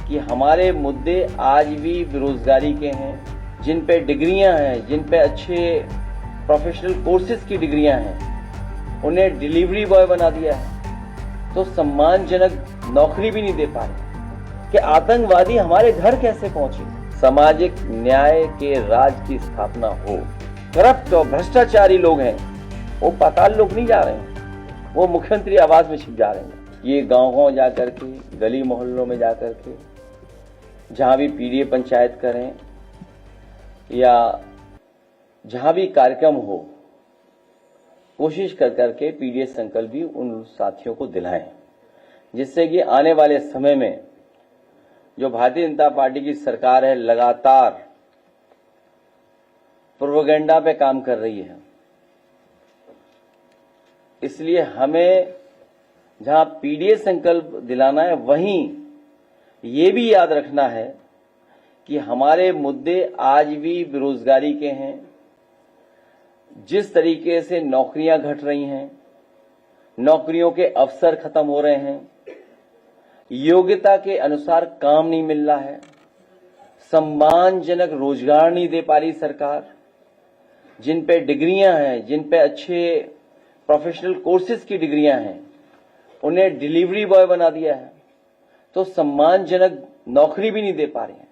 कि हमारे मुद्दे आज भी बेरोजगारी के हैं, जिन पे डिग्रियां हैं, जिन पे अच्छे प्रोफेशनल कोर्सेज की डिग्रियां हैं, उन्हें डिलीवरी बॉय बना दिया है तो सम्मानजनक नौकरी भी नहीं दे पा रहे कि आतंकवादी हमारे घर कैसे पहुंचे। सामाजिक न्याय के राज की स्थापना हो। करप्ट और भ्रष्टाचारी लोग हैं वो पाताल लोक नहीं जा रहे हैं, वो मुख्यमंत्री आवास में छिप जा रहे हैं। ये गांव-गांव जाकर के, गली मोहल्लों में जाकर के, जहां भी पीडीए पंचायत करें या जहां भी कार्यक्रम हो, कोशिश कर करके पीडीए संकल्प भी उन साथियों को दिलाएं, जिससे कि आने वाले समय में जो भारतीय जनता पार्टी की सरकार है लगातार प्रोपेगेंडा पे काम कर रही है, इसलिए हमें जहां पीडीए संकल्प दिलाना है वहीं ये भी याद रखना है कि हमारे मुद्दे आज भी बेरोजगारी के हैं। जिस तरीके से नौकरियां घट रही हैं, नौकरियों के अवसर खत्म हो रहे हैं, योग्यता के अनुसार काम नहीं मिल रहा है, सम्मानजनक रोजगार नहीं दे पा रही सरकार, जिन पे डिग्रियां हैं, जिन पे अच्छे प्रोफेशनल कोर्सेज की डिग्रियां हैं, उन्हें डिलीवरी बॉय बना दिया है तो सम्मानजनक नौकरी भी नहीं दे पा रहे हैं।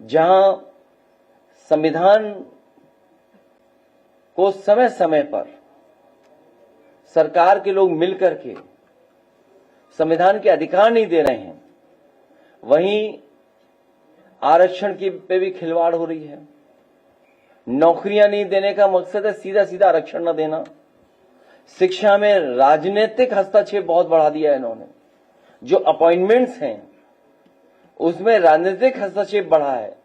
जहां संविधान को समय समय पर सरकार के लोग मिलकर के संविधान के अधिकार नहीं दे रहे हैं, वहीं आरक्षण की पे भी खिलवाड़ हो रही है। नौकरियां नहीं देने का मकसद है सीधा सीधा आरक्षण न देना। शिक्षा में राजनीतिक हस्तक्षेप बहुत बढ़ा दिया है इन्होंने। जो अपॉइंटमेंट्स हैं उसमें राजनीतिक हस्तक्षेप बढ़ा है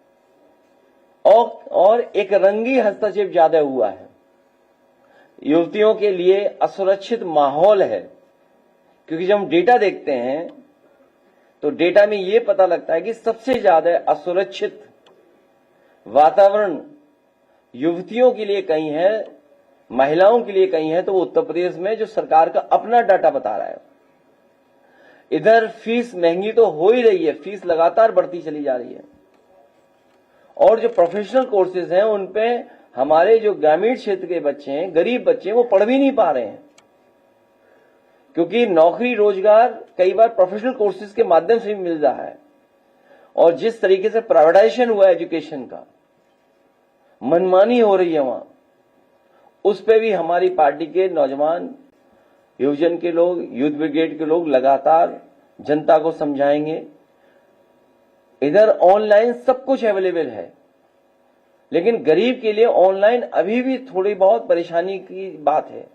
और एक रंगी हस्तक्षेप ज्यादा हुआ है। युवतियों के लिए असुरक्षित माहौल है, क्योंकि जब हम डेटा देखते हैं तो डेटा में यह पता लगता है कि सबसे ज्यादा असुरक्षित वातावरण युवतियों के लिए कहीं है, महिलाओं के लिए कहीं है तो वो उत्तर प्रदेश में, जो सरकार का अपना डाटा बता रहा है। इधर फीस महंगी तो हो ही रही है, फीस लगातार बढ़ती चली जा रही है, और जो प्रोफेशनल कोर्सेज हैं उन पे हमारे जो ग्रामीण क्षेत्र के बच्चे हैं, गरीब बच्चे हैं, वो पढ़ भी नहीं पा रहे हैं, क्योंकि नौकरी रोजगार कई बार प्रोफेशनल कोर्सेज के माध्यम से भी मिल रहा है। और जिस तरीके से प्राइवेटाइजेशन हुआ एजुकेशन का, मनमानी हो रही है वहां, उस पे भी हमारी पार्टी के नौजवान, युवजन के लोग, यूथ ब्रिगेड के लोग लगातार जनता को समझाएंगे। इधर ऑनलाइन सब कुछ अवेलेबल है, लेकिन गरीब के लिए ऑनलाइन अभी भी थोड़ी बहुत परेशानी की बात है,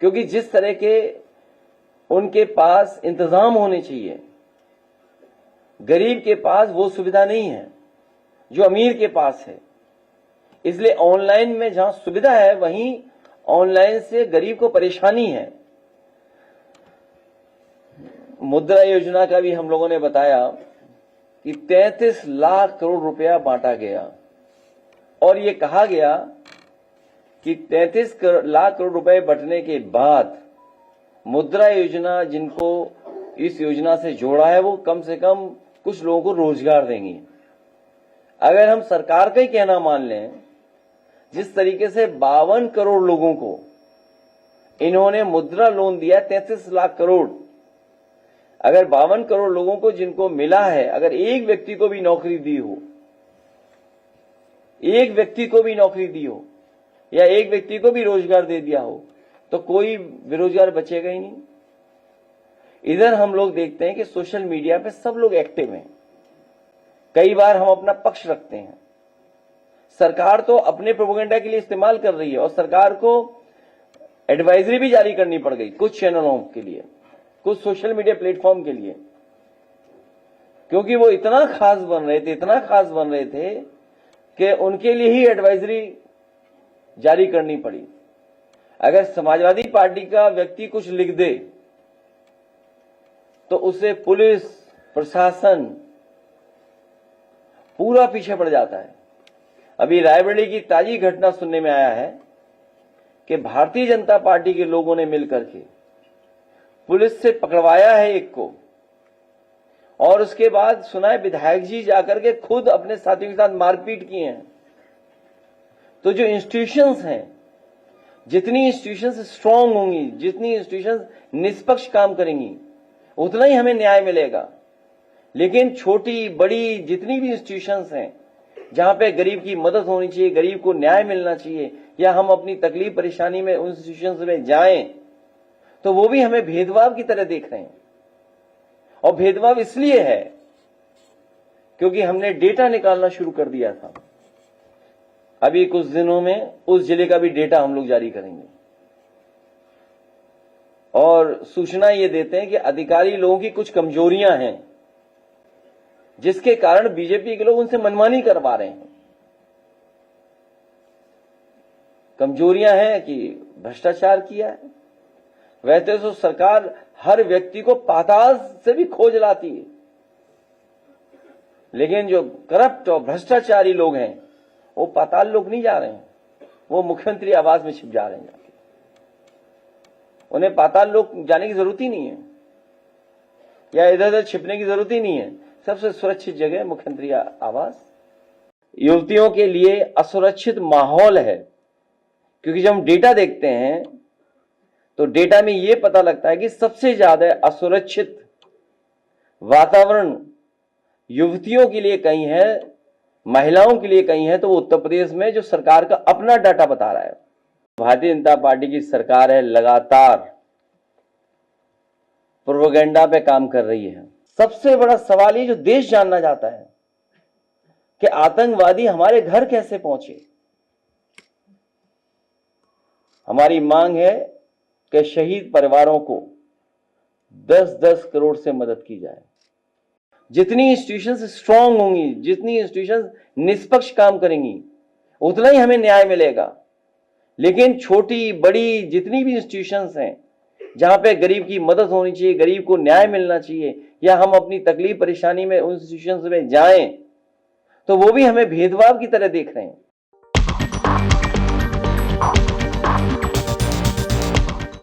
क्योंकि जिस तरह के उनके पास इंतजाम होने चाहिए, गरीब के पास वो सुविधा नहीं है जो अमीर के पास है। इसलिए ऑनलाइन में जहां सुविधा है वहीं ऑनलाइन से गरीब को परेशानी है। मुद्रा योजना का भी हम लोगों ने बताया कि 33 लाख करोड़ रुपया बांटा गया, और ये कहा गया कि 33 लाख करोड़ रुपए बंटने के बाद मुद्रा योजना, जिनको इस योजना से जोड़ा है, वो कम से कम कुछ लोगों को रोजगार देंगी। अगर हम सरकार का ही कहना मान लें, जिस तरीके से 52 करोड़ लोगों को इन्होंने मुद्रा लोन दिया, 33 लाख करोड़, अगर 52 करोड़ लोगों को जिनको मिला है, अगर एक व्यक्ति को भी नौकरी दी हो, एक व्यक्ति को भी नौकरी दी हो या एक व्यक्ति को भी रोजगार दे दिया हो, तो कोई बेरोजगार बचेगा ही नहीं। इधर हम लोग देखते हैं कि सोशल मीडिया पे सब लोग एक्टिव हैं। कई बार हम अपना पक्ष रखते हैं, सरकार तो अपने प्रोपेगेंडा के लिए इस्तेमाल कर रही है, और सरकार को एडवाइजरी भी जारी करनी पड़ गई कुछ चैनलों के लिए, कुछ सोशल मीडिया प्लेटफॉर्म के लिए, क्योंकि वो इतना खास बन रहे थे कि उनके लिए ही एडवाइजरी जारी करनी पड़ी। अगर समाजवादी पार्टी का व्यक्ति कुछ लिख दे तो उसे पुलिस प्रशासन पूरा पीछे पड़ जाता है। अभी रायबरेली की ताजी घटना सुनने में आया है कि भारतीय जनता पार्टी के लोगों ने मिलकर के पुलिस से पकड़वाया है एक को, और उसके बाद सुना है विधायक जी जाकर के खुद अपने साथियों के साथ मारपीट किए हैं। तो जो इंस्टीट्यूशंस हैं, जितनी इंस्टीट्यूशंस स्ट्रांग होंगी, जितनी इंस्टीट्यूशंस निष्पक्ष काम करेंगी, उतना ही हमें न्याय मिलेगा। लेकिन छोटी बड़ी जितनी भी इंस्टीट्यूशंस हैं जहां पे गरीब की मदद होनी चाहिए, गरीब को न्याय मिलना चाहिए, या हम अपनी तकलीफ परेशानी में उन इंस्टीट्यूशंस में जाएं, तो वो भी हमें भेदभाव की तरह देख रहे हैं। और भेदभाव इसलिए है क्योंकि हमने डेटा निकालना शुरू कर दिया था। अभी कुछ दिनों में उस जिले का भी डेटा हम लोग जारी करेंगे और सूचना ये देते हैं कि अधिकारी लोगों की कुछ कमजोरियां हैं जिसके कारण बीजेपी के लोग उनसे मनमानी करवा रहे हैं। कमजोरियां हैं कि भ्रष्टाचार किया है। वैसे तो सरकार हर व्यक्ति को पाताल से भी खोज लाती है, लेकिन जो करप्ट और भ्रष्टाचारी लोग हैं वो पाताल लोग नहीं जा रहे हैं, वो मुख्यमंत्री आवास में छिप जा रहे हैं। उन्हें पाताल लोग जाने की जरूरत ही नहीं है या इधर उधर छिपने की जरूरत ही नहीं है। सबसे सुरक्षित जगह मुख्यमंत्री आवास। युवतियों के लिए असुरक्षित माहौल है, क्योंकि जब हम डेटा देखते हैं तो डेटा में यह पता लगता है कि सबसे ज्यादा असुरक्षित वातावरण युवतियों के लिए कहीं है, महिलाओं के लिए कहीं है, तो वो उत्तर प्रदेश में जो सरकार का अपना डाटा बता रहा है। भारतीय जनता पार्टी की सरकार है, लगातार प्रोपेगेंडा पे काम कर रही है। सबसे बड़ा सवाल ये जो देश जानना चाहता है कि आतंकवादी हमारे घर कैसे पहुंचे। हमारी मांग है कि शहीद परिवारों को 10-10 करोड़ से मदद की जाए। जितनी इंस्टीट्यूशंस स्ट्रांग होंगी, जितनी इंस्टीट्यूशंस निष्पक्ष काम करेंगी, उतना ही हमें न्याय मिलेगा। लेकिन छोटी बड़ी जितनी भी इंस्टीट्यूशंस हैं जहां पे गरीब की मदद होनी चाहिए, गरीब को न्याय मिलना चाहिए, या हम अपनी तकलीफ परेशानी में उन इंस्टीट्यूशंस में जाएं, तो वो भी हमें भेदभाव की तरह देख रहे हैं।